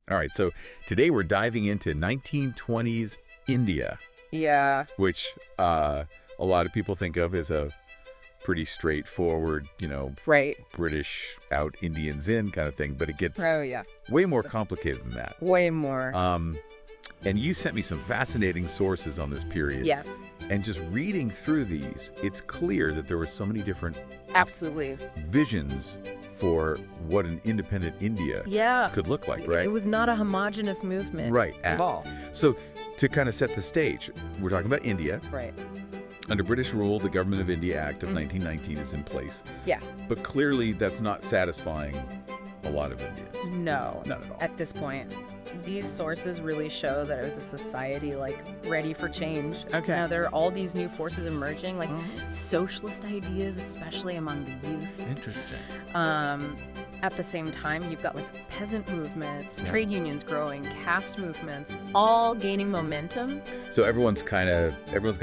All right, so today we're diving into 1920s India, Yeah. which a lot of people think of as a pretty straightforward, Right. British out, Indians in kind of thing, but it gets Oh, yeah. way more complicated than that. Way more. And you sent me some fascinating sources on this period. Yes. And just reading through these, it's clear that there were so many different Absolutely. visions for what an independent India Yeah. could look like, right? It was not a homogenous movement. Right. At all. So to kind of set the stage, we're talking about India. Right. Under British rule, the Government of India Act of 1919 is in place. Yeah. But clearly that's not satisfying a lot of Indians. No. Not at all. At this point. These sources really show that it was a society, ready for change. Okay. Now, there are all these new forces emerging, socialist ideas, especially among the youth. Interesting. At the same time, you've got, peasant movements, trade unions growing, caste movements, all gaining momentum. So everyone's got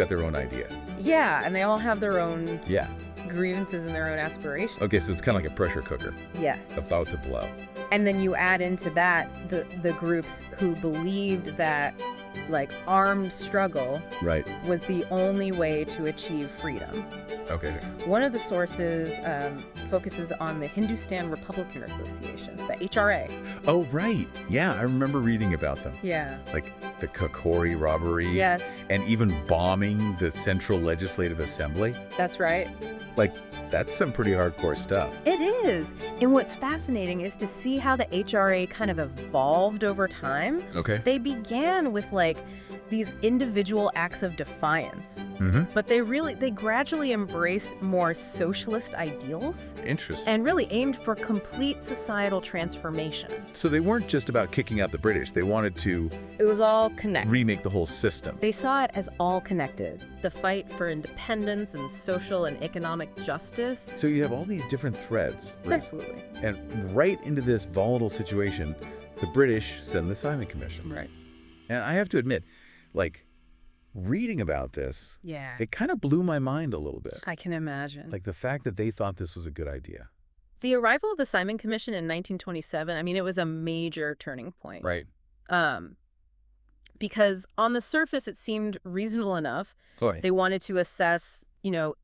their own idea. Yeah, and they all have their own Yeah. grievances and their own aspirations. Okay, so it's kind of like a pressure cooker Yes. about to blow. And then you add into that the groups who believed that, armed struggle Right. was the only way to achieve freedom. Okay. One of the sources focuses on the Hindustan Republican Association, the HRA. Oh, right. Yeah, I remember reading about them. Yeah. Like the Kakori robbery. Yes, And even bombing the Central Legislative Assembly. that's right. That's some pretty hardcore stuff. It is. And what's fascinating is to see how the HRA kind of evolved over time. Okay. They began with these individual acts of defiance, Mm-hmm. but they gradually embraced more socialist ideals Interesting. and really aimed for complete societal transformation. So they weren't just about kicking out the British. They wanted to It was all connected. remake the whole system. They saw it as all connected. The fight for independence and social and economic justice. So you have all these different threads. Absolutely. And right into this volatile situation, the British send the Simon Commission. Right. And I have to admit, reading about this, Yeah. it kind of blew my mind a little bit. I can imagine. The fact that they thought this was a good idea. The arrival of the Simon Commission in 1927, it was a major turning point. Right. Because on the surface, it seemed reasonable enough. Boy. They wanted to assess,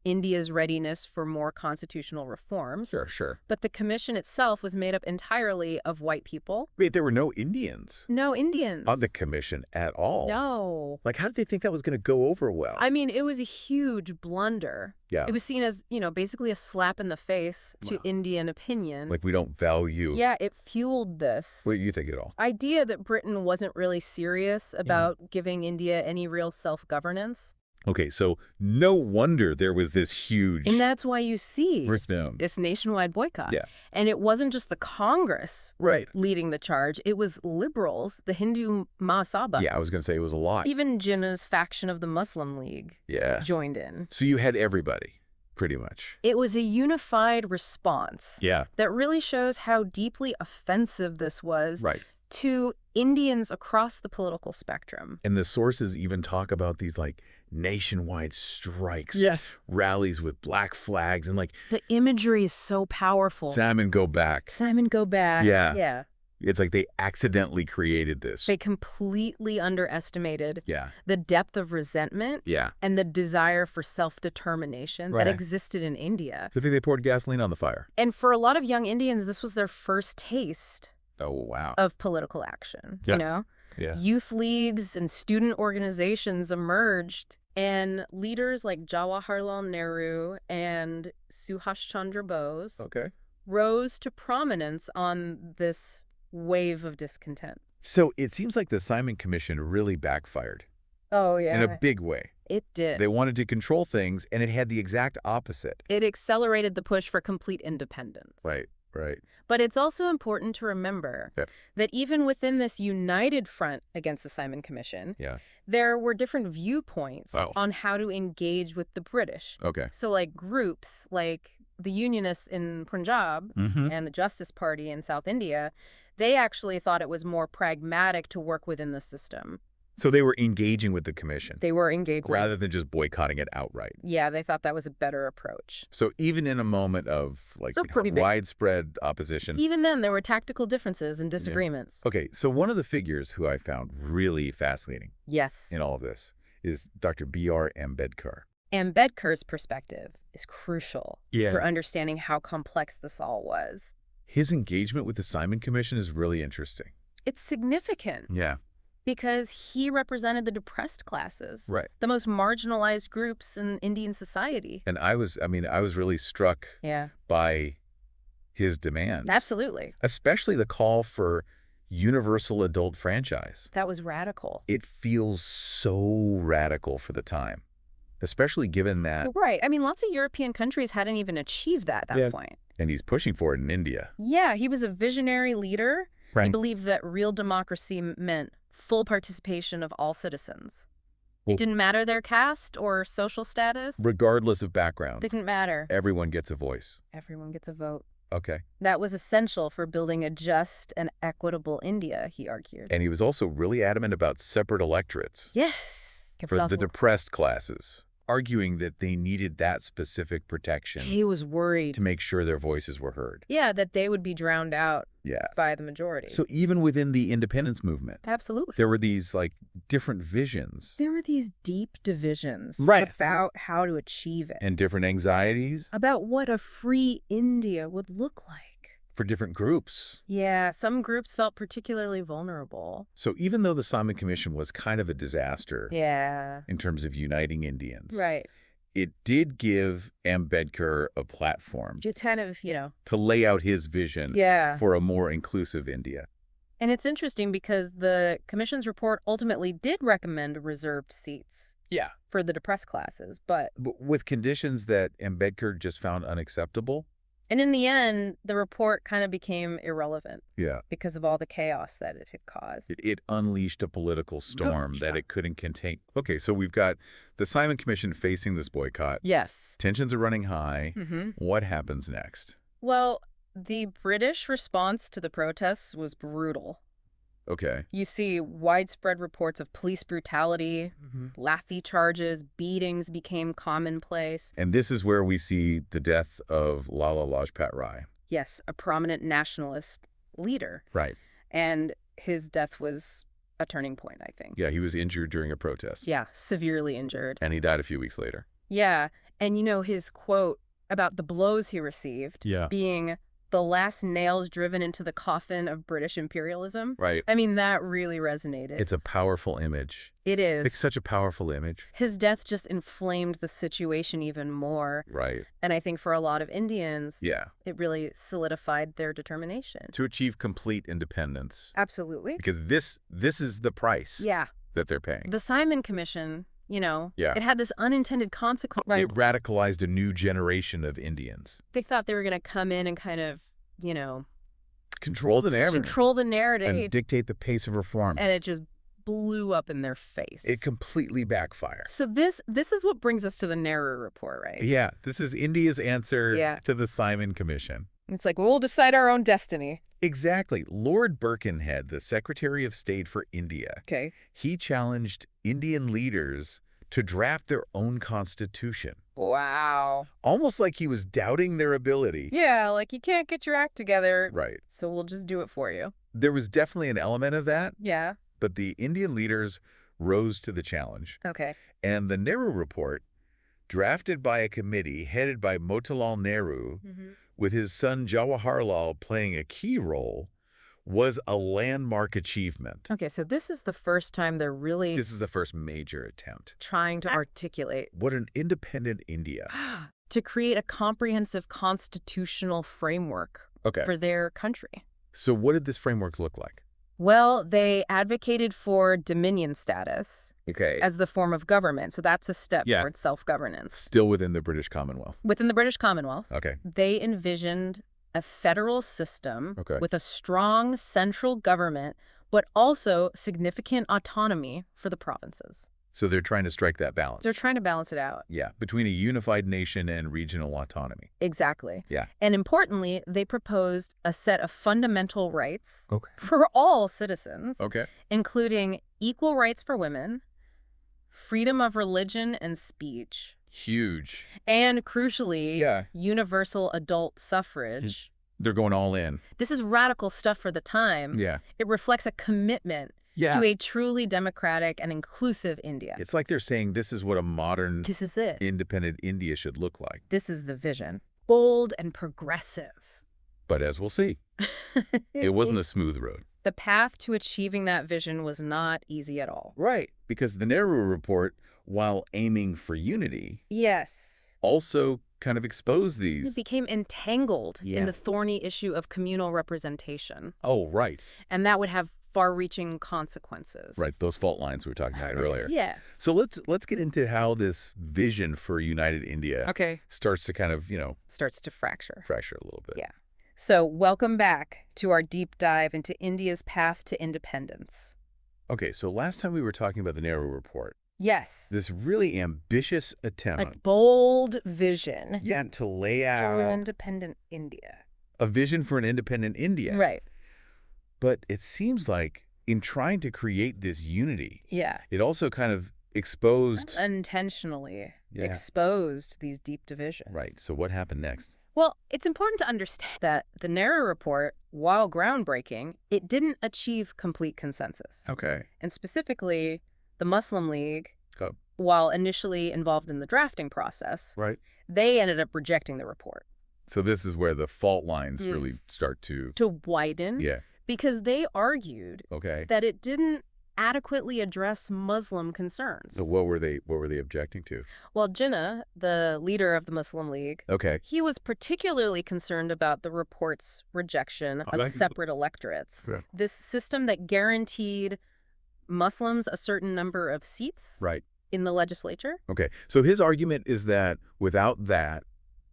India's readiness for more constitutional reforms. Sure. But the commission itself was made up entirely of white people. Wait, there were no Indians No Indians. on the commission at all. No. How did they think that was going to go over well? It was a huge blunder. Yeah. It was seen as, basically a slap in the face to Wow. Indian opinion. We don't value. Yeah, it fueled this What do you think at all? idea that Britain wasn't really serious about giving India any real self-governance. Okay, so no wonder there was this huge And that's why you see down. this nationwide boycott. Yeah. And it wasn't just the Congress Right. leading the charge. It was liberals, the Hindu Mahasabha. Yeah, I was going to say it was a lot. Even Jinnah's faction of the Muslim League Yeah. joined in. So you had everybody, pretty much. It was a unified response Yeah. that really shows how deeply offensive this was Right. to Indians across the political spectrum. And the sources even talk about these nationwide strikes. Yes. Rallies with black flags and The imagery is so powerful. Simon go back. Simon, go back. Yeah. Yeah. It's they accidentally created this. They completely underestimated Yeah. the depth of resentment Yeah. and the desire for self-determination Right. that existed in India. I think they poured gasoline on the fire. And for a lot of young Indians, this was their first taste Oh, wow. of political action. Yeah. Yeah. Youth leagues and student organizations emerged, and leaders like Jawaharlal Nehru and Subhash Chandra Bose Okay. rose to prominence on this wave of discontent. So it seems like the Simon Commission really backfired Oh, yeah. in a big way. It did. They wanted to control things, and it had the exact opposite. It accelerated the push for complete independence. Right. But it's also important to remember that even within this united front against the Simon Commission, Yeah. there were different viewpoints Oh. on how to engage with the British. Okay. So groups like the Unionists in Punjab Mm-hmm. and the Justice Party in South India, they actually thought it was more pragmatic to work within the system. So they were engaging with the commission They were engaging. rather than just boycotting it outright. Yeah, they thought that was a better approach. So even in a moment of like So pretty big. widespread opposition. Even then, there were tactical differences and disagreements. Okay, so one of the figures who I found really fascinating Yes. in all of this is Dr. B.R. Ambedkar. Ambedkar's perspective is crucial Yeah. for understanding how complex this all was. His engagement with the Simon Commission is really interesting. It's significant Yeah. because he represented the depressed classes, Right. the most marginalized groups in Indian society. And I was really struck Yeah, by his demands. absolutely. Especially the call for universal adult franchise. That was radical. It feels so radical for the time, especially given that, You're right. I mean, lots of European countries hadn't even achieved that at that point. and he's pushing for it in India. Yeah, he was a visionary leader. He Right. believed that real democracy meant full participation of all citizens. Well- It didn't matter their caste or social status. Regardless of background, Didn't matter. everyone gets a voice. Everyone gets a vote. Okay. That was essential for building a just and equitable India, he argued. And he was also really adamant about separate electorates Yes. for the depressed classes, arguing that they needed that specific protection He was worried. to make sure their voices were heard. Yeah, that they would be drowned out Yeah. by the majority. So even within the independence movement, Absolutely. there were these like different visions There were these deep divisions Right. about how to achieve it, and different anxieties about what a free India would look like. for different groups. Yeah, some groups felt particularly vulnerable. So even though the Simon Commission was kind of a disaster Yeah. in terms of uniting Indians, Right. it did give Ambedkar a platform You kind of, to lay out his vision yeah. for a more inclusive India. And it's interesting because the commission's report ultimately did recommend reserved seats Yeah. for the depressed classes, but With conditions that Ambedkar just found unacceptable. and in the end, the report kind of became irrelevant Yeah. because of all the chaos that it had caused. It unleashed a political storm that yeah. it couldn't contain. Okay, so we've got the Simon Commission facing this boycott. Yes. Tensions are running high. Mm-hmm. What happens next? Well, the British response to the protests was brutal. Okay. You see widespread reports of police brutality, lathi charges, beatings became commonplace. And this is where we see the death of Lala Lajpat Rai. Yes, a prominent nationalist leader. Right. And his death was a turning point, I think. Yeah, he was injured during a protest. Yeah, severely injured. And he died a few weeks later. Yeah, and his quote about the blows he received Yeah. being the last nails driven into the coffin of British imperialism. Right. I mean, that really resonated. It's a powerful image. It is. It's such a powerful image. His death just inflamed the situation even more. Right. And I think for a lot of Indians, Yeah. it really solidified their determination. To achieve complete independence. Absolutely. Because this is the price Yeah. that they're paying. The Simon Commission, Yeah. it had this unintended consequence. It radicalized a new generation of Indians. They thought they were going to come in and kind of, Control the narrative. control the narrative. And dictate the pace of reform. And it just blew up in their face. It completely backfired. So this is what brings us to the Nehru Report, right? Yeah, this is India's answer Yeah. to the Simon Commission. It's like, we'll decide our own destiny. Exactly. Lord Birkenhead, the Secretary of State for India, Okay. he challenged Indian leaders to draft their own constitution. Wow. Almost like he was doubting their ability. Yeah, like you can't get your act together, Right. so we'll just do it for you. There was definitely an element of that, Yeah. but the Indian leaders rose to the challenge. Okay. And the Nehru Report, drafted by a committee headed by Motilal Nehru, with his son Jawaharlal playing a key role, was a landmark achievement. Okay, so this is the first time they're really This is the first major attempt. trying to articulate What an independent India. to create a comprehensive constitutional framework Okay. for their country. So what did this framework look like? Well, they advocated for dominion status Okay. as the form of government. So that's a step Yeah. towards self-governance. Still within the British Commonwealth. Within the British Commonwealth, Okay. they envisioned a federal system Okay. with a strong central government, but also significant autonomy for the provinces. So they're trying to strike that balance. They're trying to balance it out. Yeah, between a unified nation and regional autonomy. Exactly. Yeah. And importantly, they proposed a set of fundamental rights Okay. for all citizens, Okay. including equal rights for women, freedom of religion and speech, Huge. and crucially, Yeah. universal adult suffrage. They're going all in. This is radical stuff for the time. Yeah. It reflects a commitment to a truly democratic and inclusive India. It's like they're saying this is what a modern, This is it. independent India should look like. This is the vision. Bold and progressive. But as we'll see, it wasn't a smooth road. The path to achieving that vision was not easy at all. Right. Because the Nehru Report, while aiming for unity, Yes. also kind of exposed It these. became entangled Yeah. in the thorny issue of communal representation. Oh, right. And that would have far-reaching consequences. Right. Those fault lines we were talking about earlier. Yeah. So let's get into how this vision for a united India Okay. starts to kind of, Starts to fracture. fracture a little bit. Yeah. So welcome back to our deep dive into India's path to independence. Okay, so last time we were talking about the Nehru Report, Yes. this really ambitious attempt A bold vision to lay for out independent India. a vision for an independent India. Right. But it seems like in trying to create this unity, Yeah. it also kind of exposed... Unintentionally Yeah. exposed these deep divisions. Right, so what happened next? Well, it's important to understand that the Nehru Report, while groundbreaking, it didn't achieve complete consensus. Okay. And specifically, the Muslim League, Oh. while initially involved in the drafting process, Right. they ended up rejecting the report. So this is where the fault lines really start to... To widen, Yeah, because they argued okay. that it didn't adequately address Muslim concerns. So what were they objecting to? Well, Jinnah, the leader of the Muslim League, Okay. he was particularly concerned about the report's rejection of separate electorates. Yeah. This system that guaranteed Muslims a certain number of seats Right. in the legislature. Okay. So his argument is that without that,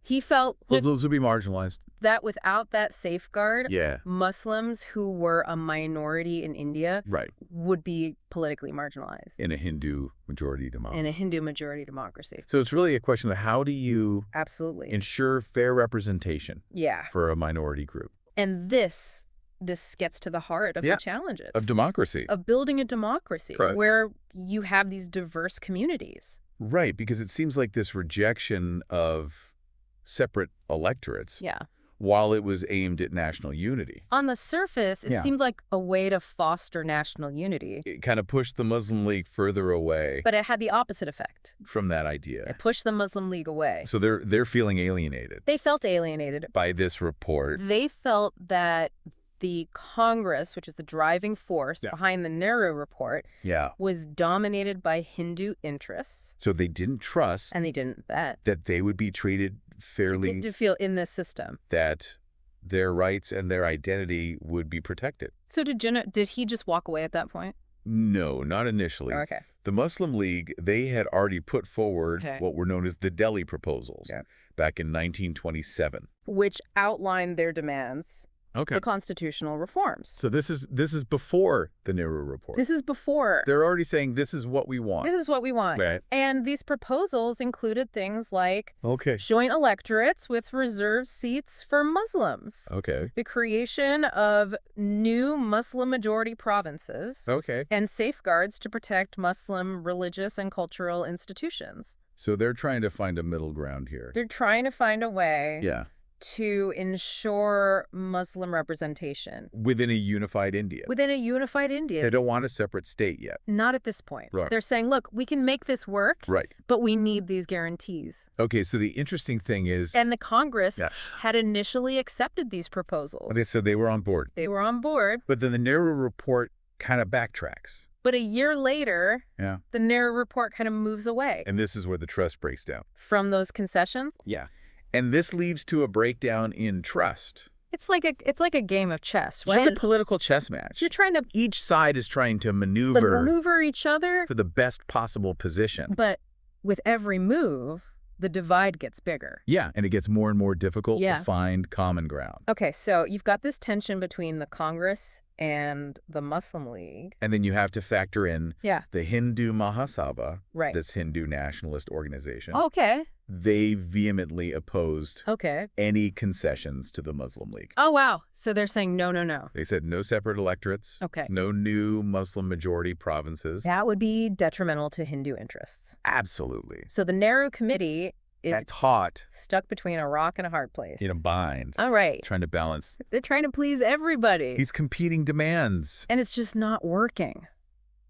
He felt those would be marginalized. that without that safeguard, Yeah. Muslims who were a minority in India Right. would be politically marginalized In a Hindu majority democracy. in a Hindu majority democracy. So it's really a question of how do you Absolutely. ensure fair representation Yeah. for a minority group And this gets to the heart of the challenges of democracy. of building a democracy Right. where you have these diverse communities. Right, because it seems like this rejection of separate electorates, Yeah. while it was aimed at national unity, On the surface, it Yeah. seemed like a way to foster national unity, it kind of pushed the Muslim League further away but it had the opposite effect. from that idea. It pushed the Muslim League away. So they're feeling alienated They felt alienated. by this report. They felt that the Congress, which is the driving force Yeah. behind the Nehru Report, Yeah. was dominated by Hindu interests, So they didn't trust and they didn't bet. that they would be treated fairly, To feel in this system. that their rights and their identity would be protected. So did he just walk away at that point? No, not initially. Okay. The Muslim League, they had already put forward what were known as the Delhi proposals back in 1927. Which outlined their demands Okay. for constitutional reforms. So this is before the Nehru Report. This is before. They're already saying this is what we want. This is what we want. Right. And these proposals included things like Okay. joint electorates with reserved seats for Muslims, Okay. the creation of new Muslim-majority provinces, Okay. and safeguards to protect Muslim religious and cultural institutions. So they're trying to find a middle ground here. They're trying to find a way Yeah. to ensure Muslim representation Within a unified India. within a unified India. They don't want a separate state yet. Not at this point. Right. They're saying, look, we can make this work, Right. but we need these guarantees. Okay, so the interesting thing is... And the Congress Yeah. had initially accepted these proposals. Okay, so they were on board. They were on board. But then the Nehru Report kind of backtracks. But a year later, Yeah. the Nehru Report kind of moves away And this is where the trust breaks down. from those concessions. Yeah. And this leads to a breakdown in trust. It's like a game of chess, It's like right? a political chess match. You're trying to Each side is trying to maneuver maneuver each other, for the best possible position. but with every move, the divide gets bigger. Yeah, and it gets more and more difficult Yeah. to find common ground. Okay, so you've got this tension between the Congress and the Muslim League. And then you have to factor in Yeah. the Hindu Mahasabha, Right. this Hindu nationalist organization. Okay. They vehemently opposed Okay. any concessions to the Muslim League. Oh, wow. So they're saying no, no, no. They said no separate electorates, Okay. no new Muslim majority provinces. That would be detrimental to Hindu interests. Absolutely. So the Nehru Committee is That's hot stuck between a rock and a hard place. in a bind, All right. trying to balance They're trying to please everybody. these competing demands. And it's just not working.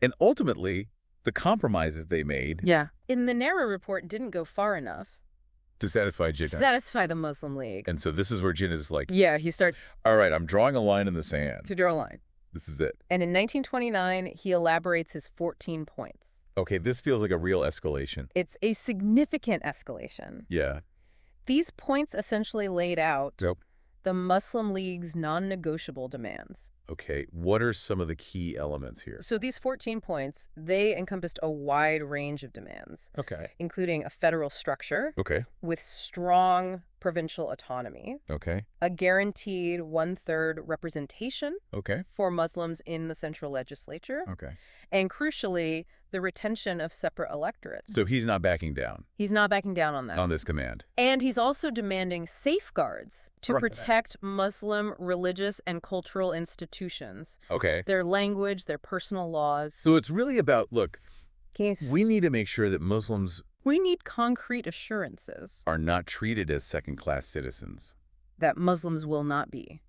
And ultimately, the compromises they made Yeah. In the Nehru report didn't go far enough to satisfy to Jinnah. satisfy the Muslim League. And so this is where Jinnah is like, Yeah, he started all right, I'm drawing a line in the sand. to draw a line. This is it. And in 1929, he elaborates his 14 points. Okay, this feels like a real escalation. It's a significant escalation. Yeah. These points essentially laid out Yep. the Muslim League's non-negotiable demands. Okay, what are some of the key elements here? So these 14 points, they encompassed a wide range of demands, Okay. including a federal structure Okay. with strong provincial autonomy, Okay. a guaranteed one-third representation Okay. for Muslims in the central legislature, Okay. and crucially, the retention of separate electorates. So he's not backing down He's not backing down on that. on this command. And he's also demanding safeguards to Right. protect Muslim religious and cultural institutions, Okay. their language, their personal laws. So it's really about, look, we need to make sure that Muslims We need concrete assurances are not treated as second-class citizens that Muslims will not be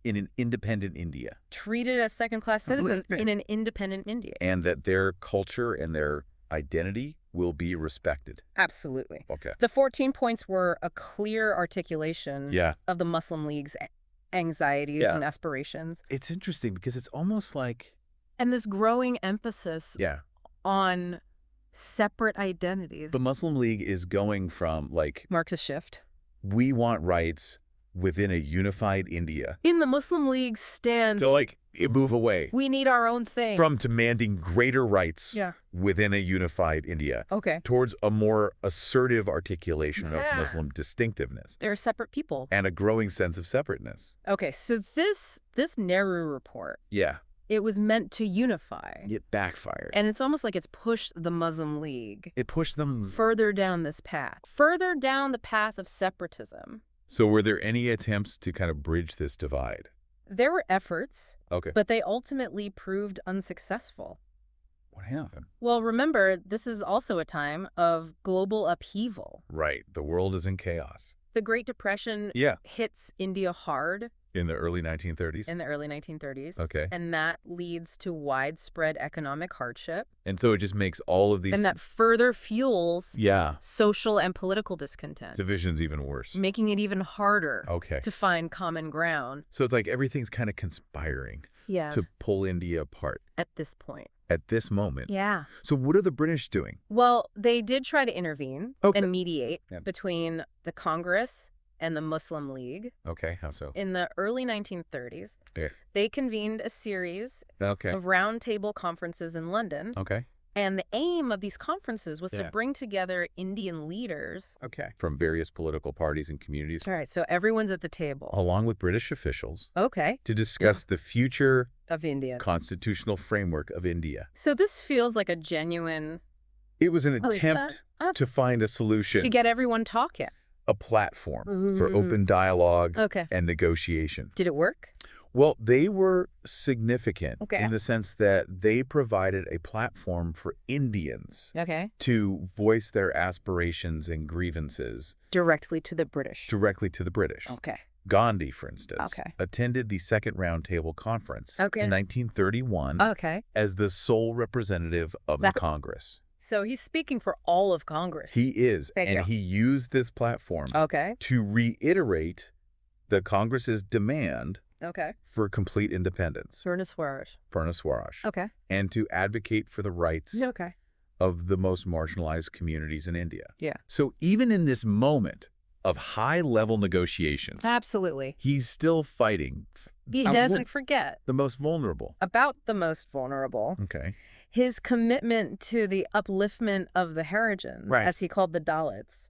in an independent India, treated as second-class citizens in an independent India. and that their culture and their identity will be respected. Absolutely. Okay. The 14 points were a clear articulation Yeah. of the Muslim League's anxieties Yeah. and aspirations. It's interesting because it's almost like, And this growing emphasis yeah, on separate identities. the Muslim League is going from, like, Marks a shift. we want rights within a unified India In the Muslim League stance, to, like, move away we need our own thing. from demanding greater rights Yeah. within a unified India Okay. towards a more assertive articulation Yeah. of Muslim distinctiveness They're separate people. and a growing sense of separateness. Okay, so this Nehru report, Yeah, it was meant to unify. it backfired. And it's almost like it's pushed the Muslim League It pushed them. further down this path, further down the path of separatism. So were there any attempts to kind of bridge this divide? There were efforts, Okay. but they ultimately proved unsuccessful. What happened? Well, remember, this is also a time of global upheaval. Right. The world is in chaos. The Great Depression Yeah. hits India hard In the early 1930s? in the early 1930s. Okay. And that leads to widespread economic hardship. And so it just makes all of these... And that further fuels Yeah. social and political discontent, Division's even worse. making it even harder Okay. to find common ground. So it's like everything's kind of conspiring Yeah. to pull India apart At this point. at this moment. Yeah. So what are the British doing? Well, they did try to intervene Okay. and mediate Yeah. between the Congress and the Muslim League. Okay, how so? In the early 1930s, Yeah. they convened a series Okay. of roundtable conferences in London. Okay. And the aim of these conferences was Yeah. to bring together Indian leaders. Okay. From various political parties and communities, All right, so everyone's at the table. along with British officials, Okay, to discuss the future of India. constitutional framework of India. So this feels like a genuine It was an Oh, attempt shut up. to find a solution, to get everyone talking. a platform for Mhm. open dialogue Okay. and negotiation. Did it work? Well, they were significant Okay. in the sense that they provided a platform for Indians Okay. to voice their aspirations and grievances Directly to the British. directly to the British. Okay. Gandhi, for instance, Okay. attended the Second Roundtable Conference Okay. in 1931 Okay. as the sole representative of the That- Congress. So he's speaking for all of Congress. He is, Thank and you. he used this platform Okay. to reiterate the Congress's demand Okay. for complete independence, Purna Swaraj. Purna Swaraj, Okay. and to advocate for the rights Okay. of the most marginalized communities in India. Yeah. So even in this moment of high-level negotiations, Absolutely. he's still fighting He Uh, doesn't well- forget the most vulnerable. about the most vulnerable. Okay. His commitment to the upliftment of the Harijans, Right. as he called the Dalits,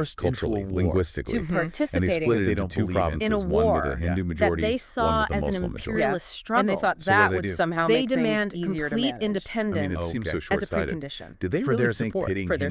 forced culturally, into a war. linguistically. To And they participating split it They into don't two believe in. provinces, in a one war with a Hindu that majority, they one saw with a as an Muslim majority. imperialist struggle. And they thought So what that do they would do? somehow They make things demand easier to complete manage. independence I mean, it seems so as a short-sighted. precondition. Did they For really their think support. pitting For their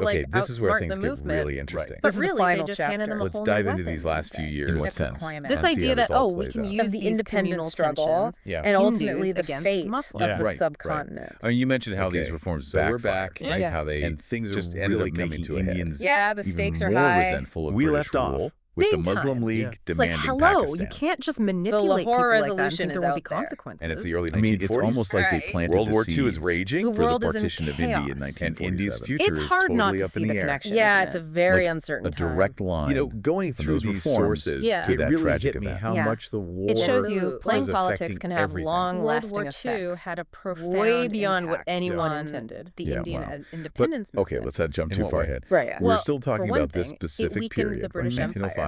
to Okay, like this is where outsmart things the get movement. really interesting. But This is the really, they final just handed them a chapter. Let's whole dive new into these weapon. last few years. In what It's sense? deployment. This and see how idea this that, all we plays can out. use Of the these independence communal struggle tensions Yeah. and Hindus ultimately the against fate Muslims. of the Right, right. subcontinent. I mean, you mentioned how these Okay, reforms so we're backfired, back, right? Yeah. How they and things just are ended really up coming making to a head. Indians Yeah, the even stakes are more high. resentful of We British left rule, off with the Big Muslim time. League Yeah. It's like, demanding hello, Pakistan. you can't just manipulate Lahore people like that and Resolution think is there won't be out there. consequences. And it's the early I mean, it's 1940s. almost like they Right. planted World the War II is seeds raging. The for the world is in partition of India in chaos. And India's 1947. future It's is hard totally not to up see in the the air. connection. Yeah, isn't it's a it? very Like uncertain a time. direct line. You know, going from through those these reforms sources, Yeah. to it that really tragic hit me event. how Yeah. much the war It shows Absolutely. you playing was politics affecting can have everything. long-lasting World War II effects. had a profound way beyond what impact anyone on intended. the Yeah, Indian wow. independence But, okay, movement. let's not jump In too what far way? ahead. Right. Yeah. We're Well, still talking for one about this thing, it specific weakened period, the British right? Empire. 1905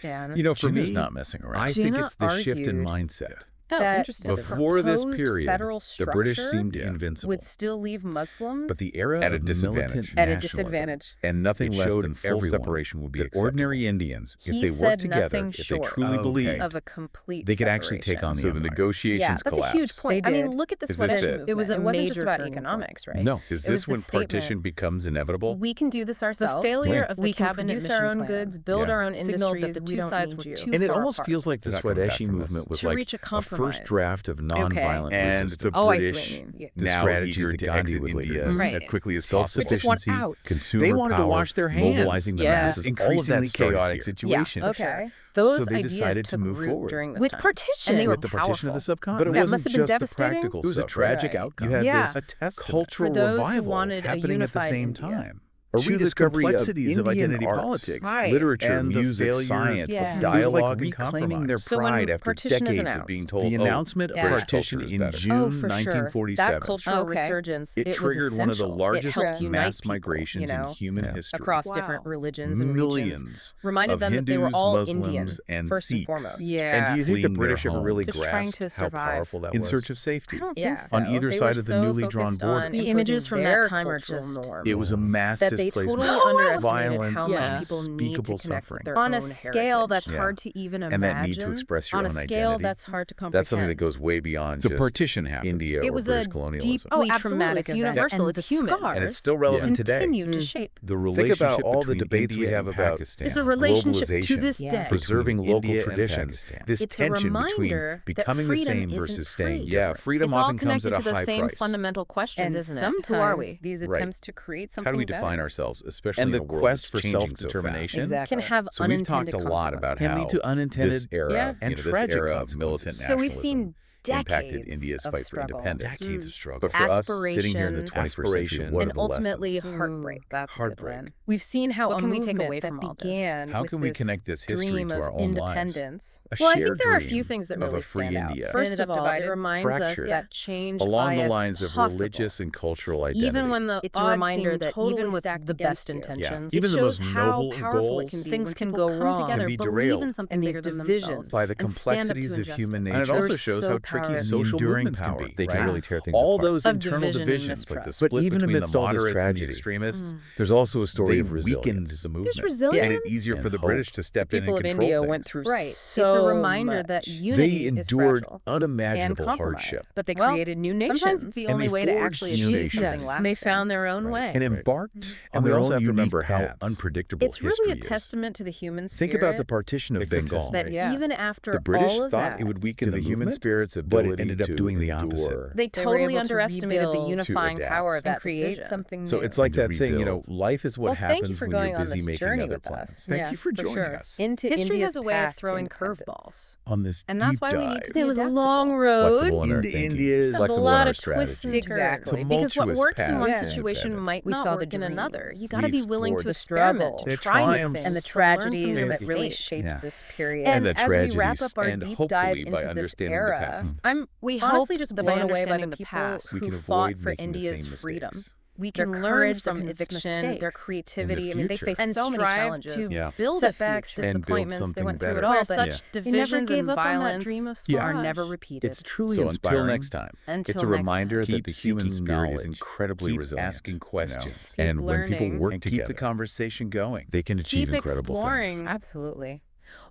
Stan. You know, for Gina's me, not messing around. I think Gina it's the shift in argued mindset. Oh, that interesting. Before this Proposed period, federal the British structure seemed invincible. would still leave Muslims But the era At a of disadvantage. militant at a nationalism disadvantage. and Nothing it less showed than full everyone separation would be that acceptable. ordinary Indians, if He they said worked together, nothing if they short truly Okay. believed, of a complete they could actually take on the So the empire. negotiations Yeah, That's collapsed. a huge point. They I mean, did. look at the Is Swedesh this it? movement. It was a wasn't major just about turning point. economics, right? No. Is It was this the when statement, partition becomes inevitable? We can do this ourselves. The failure Right. of the We can cabinet produce our mission own plan goods, build Yeah. our own signaled industries. that The we two don't sides need were you. too And it far almost apart. feels like the They're not coming back Swadeshi from this. movement was To like reach a a compromise. first draft of nonviolent And resistance. the Oh, I see what British you mean. Yeah. The now strategies eager that to Gandhi exit would later India use. Right. as quickly as possible. Self-sufficiency, out. consumer They wanted to power, wash their hands. mobilizing the Yeah. masses. This All of that increasingly started chaotic here. situation. For Okay. sure. Those So they ideas decided to took move root forward. during this With time. partition. And they were With the partition of the powerful. subcontinent. But it That wasn't must have been just the devastating. practical It was a stuff, tragic Right. outcome. You had Yeah. this Cultural For those who revival wanted a happening at the unified same India. time. A to the rediscovery complexities of Indian identity art, politics, Right. literature, and the music, failure science, Yeah. of It was It was like dialogue and reclaiming their compromise. So when pride after partition is decades of announced, being told, The oh, announcement of Yeah. British partition culture is in better. June for sure. 1947. That cultural Okay. resurgence, It was triggered one of the essential. largest It helped unite mass people, migrations you know, in human Yeah. history. across different Wow. religions and regions. Millions Reminded of them that they were Hindus, all Muslims, Indian, and first and Sikhs. foremost. Yeah. And do you think the fleeing their British ever really homes. Just trying grasped to how survive. powerful that in was? search of I safety. don't Yeah. think so. On either They side were of the so newly drawn focused on borders. The imposing images from their that time are cultural just- norms. It was a mass that they displacement. totally underestimated Violence how and much people need to unspeakable connect suffering. with their On a own scale heritage. that's Yeah. hard to even And imagine. that need to express your On a own scale identity. that's hard to comprehend. That's something that goes way beyond So just partition happens. India It or was British a colonialism. deeply Oh, absolutely. traumatic It's event. universal. And It's the human. scars And it's still relevant today. continue to shape. The Think relationship about all the between debates we India have and about Pakistan. It's a relationship to globalization, this Yeah. day. preserving between local India and traditions, Pakistan. this It's a tension between reminder that becoming the freedom same isn't versus staying free. different. Freedom It's all often comes connected at a to the high same price. fundamental questions, And isn't it? sometimes Who are we? these Right. attempts to create something How do we better. define ourselves, especially And in the a world quest that's for changing so self-determination fast? Exactly. Can have So we've talked unintended a lot about consequences. how Can lead to unintended this era Yeah. and this tragic era of consequences. militant So we've nationalism seen impacted decades India's of fight for struggle. independence. Decades of struggle. But for us, sitting here in the Aspiration. 21st century, Aspiration. what are and the ultimately lessons? heartbreak. That's a good Heartbreak. one. We've seen how What a can we take movement away that from all this? began How with can we this connect this history dream to of our own lives? independence. A Well, I think shared there are a few dream things that of really a free stand out. India. First Ended of up all, it divided. reminds us Fractured. that change Along the is lines of possible. religious and cultural identity. Even when the It's a odds reminder seem that totally even with stacked the against best you, intentions, Even it the shows most how noble of powerful it goals can be things when can people go come wrong. together, Can be believe derailed. in something And bigger these than divisions themselves, by the and stand up to complexities of injustice. human nature. And it also They're shows so how tricky powerful. social enduring movements can power. be. They can Right. really tear things All apart. those Of internal division and divisions, like the mistrust. split But even between amidst the all this moderates and the tragedy, extremists, There's also a story they of weakened resilience. the movement. There's resilience. Made it easier for And the hope. British to step in people and of control India things. went through Right. so it's a reminder much. that unity They is endured fragile and unimaginable compromise. hardship. But they Well, created new nations. Sometimes it's the And only they way to forged actually new achieve nations. something Yes. lasting. They found their own Right. way. and Right. embarked On on their their own own unique remember how paths. unpredictable It's history really a is. testament to the human Think spirit. about the partition of It's a Bengal. call. that Yeah. even after The British all of thought that, it would weaken to the the human movement, spirit's but ability it ended up to doing the endure. opposite. they They were totally able to underestimated the rebuild, unifying to power of and that create decision. something new. So it's like To that saying, rebuild. life is what Well, thank you happens for when going you're on busy this making journey other with plans. us. Thank Yeah, you for joining sure. us into History India's has a way of path to throwing independence. curveballs, on this and that's deep why we need dive to be It was a adaptable. long road. Flexible in our into thinking. India's There's a Flexible in lot our of twists and strategy. turns. Exactly. Because what Tumultuous works in one paths to situation independence. might We not saw work the in another. dreams. You got to We be willing explored to the experiment, struggles, to the try new triumphs, things, and the to learn from tragedies your that really mistakes. shaped Yeah. this period. And the as we wrap tragedies, up our and deep hopefully dive by into this understanding the era, past, I'm we honestly hope just that blown by away by the understanding the people past, we who can fought avoid for making the India's same freedom. mistakes. We their can learn courage, from their conviction, their mistakes creativity. In I the mean, they future. faced And so many strive challenges, to Yeah. build a setbacks, future. And build disappointments. They something went through it better. all. Where Such such divisions they never and gave up on that violence dream of Yeah. are squash. never repeated. It's truly So inspiring. until next time, Until It's a next reminder time. that keep the human seeking spirit is knowledge, incredibly keep resilient. asking questions, Keep And when people learning. work and keep together, the conversation going. they can achieve Keep incredible things. exploring. Absolutely.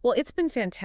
Well, it's been fantastic.